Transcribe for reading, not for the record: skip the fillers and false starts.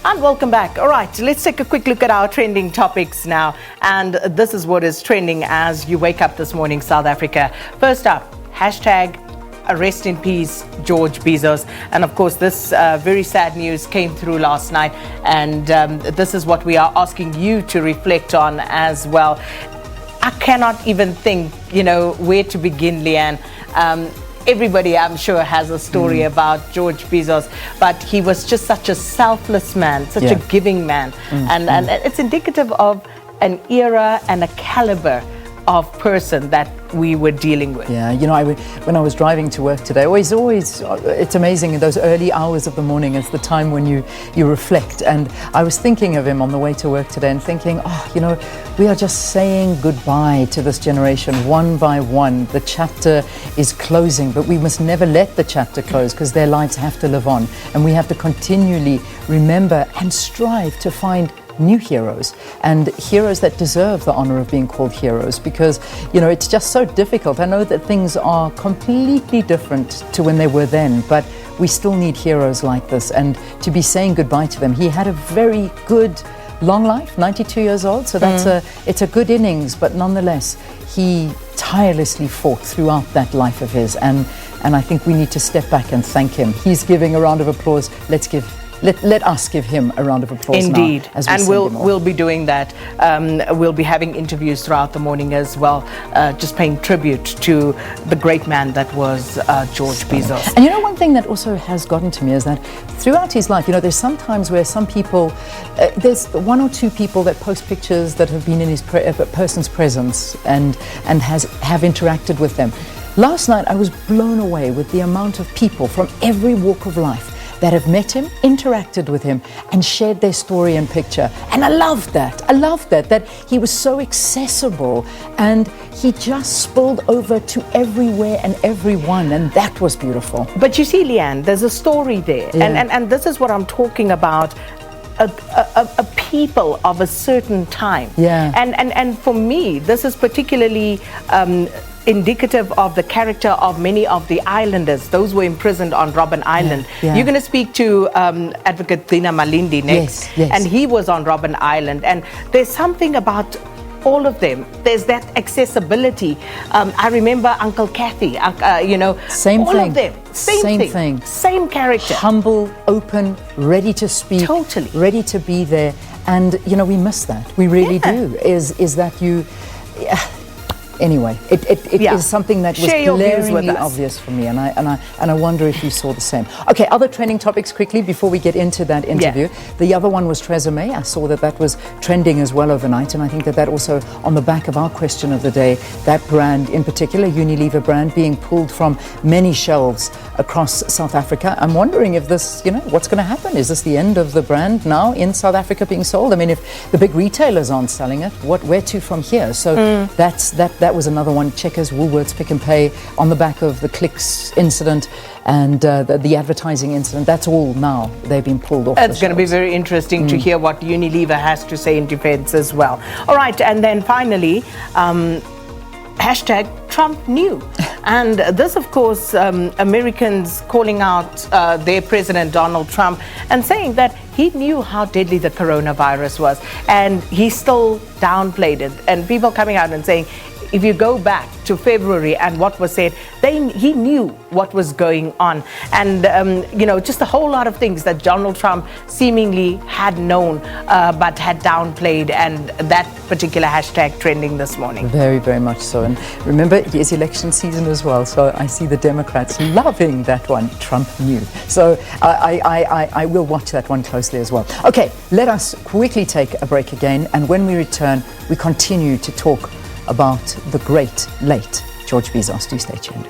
And welcome back. All right, let's take a quick look at our trending topics now. And this is what is trending as you wake up this morning, South Africa. First up, hashtag rest in peace, George Bezos. And of course, this very sad news came through last night. And this is what we are asking you to reflect on as well. I cannot even think, where to begin, Leanne. Everybody, I'm sure, has a story about George Bezos, but he was just such a selfless man, such a giving man. And it's indicative of an era and a caliber of person that we were dealing with. Yeah, when I was driving to work today, always, it's amazing in those early hours of the morning. It's the time when you reflect. And I was thinking of him on the way to work today and thinking, we are just saying goodbye to this generation one by one. The chapter is closing, but we must never let the chapter close because their lives have to live on. And we have to continually remember and strive to find new heroes and heroes that deserve the honor of being called heroes, because it's just so difficult. I know that things are completely different to when they were then, but we still need heroes like this, and to be saying goodbye to them. He had a very good long life, 92 years old, so it's a good innings, but nonetheless he tirelessly fought throughout that life of his, and I think we need to step back and thank him. He's giving a round of applause. Let us give him a round of applause. Indeed, now, as we and we'll be doing that. We'll be having interviews throughout the morning as well, just paying tribute to the great man that was George Bezos. And one thing that also has gotten to me is that throughout his life, there's some times where some people, there's one or two people that post pictures that have been in his person's presence and have interacted with them. Last night, I was blown away with the amount of people from every walk of life that have met him, interacted with him, and shared their story and picture. And I loved that. That he was so accessible, and he just spilled over to everywhere and everyone, and that was beautiful. But you see, Leanne, there's a story there, and this is what I'm talking about. A people of a certain time. And for me, this is particularly indicative of the character of many of the islanders, those who were imprisoned on Robben Island. You're going to speak to Advocate Dina Malindi next, and he was on Robben Island, and there's something about all of them. There's that accessibility. I remember Uncle Kathy, same all thing. of them. Same thing. Same character. Humble, open, ready to speak. Totally. Ready to be there. And, we miss that. We really do. Is that you... Anyway, it is something that was glaringly obvious for me, and I wonder if you saw the same. Okay, other trending topics quickly before we get into that interview. The other one was Theresa May. I saw that was trending as well overnight, and I think that also on the back of our question of the day, that brand in particular, Unilever brand, being pulled from many shelves across South Africa. I'm wondering if this, what's going to happen? Is this the end of the brand now in South Africa being sold? I mean, if the big retailers aren't selling it, where to from here? So that was another one. Checkers, Woolworths, Pick and Pay, on the back of the Clicks incident and the advertising incident. That's all now. They've been pulled off. It's going to be very interesting to hear what Unilever has to say in defense as well. All right, and then finally, hashtag Trump knew. And this, of course, Americans calling out their president, Donald Trump, and saying that he knew how deadly the coronavirus was, and he still downplayed it. And people coming out and saying, if you go back to February and what was said, he knew what was going on. And, just a whole lot of things that Donald Trump seemingly had known, but had downplayed, and that particular hashtag trending this morning. Very, very much so. And remember, it is election season as well, so I see the Democrats loving that one, Trump knew. So I will watch that one closely as well. Okay, let us quickly take a break again, and when we return, we continue to talk about the great, late George Bezos. Do stay tuned.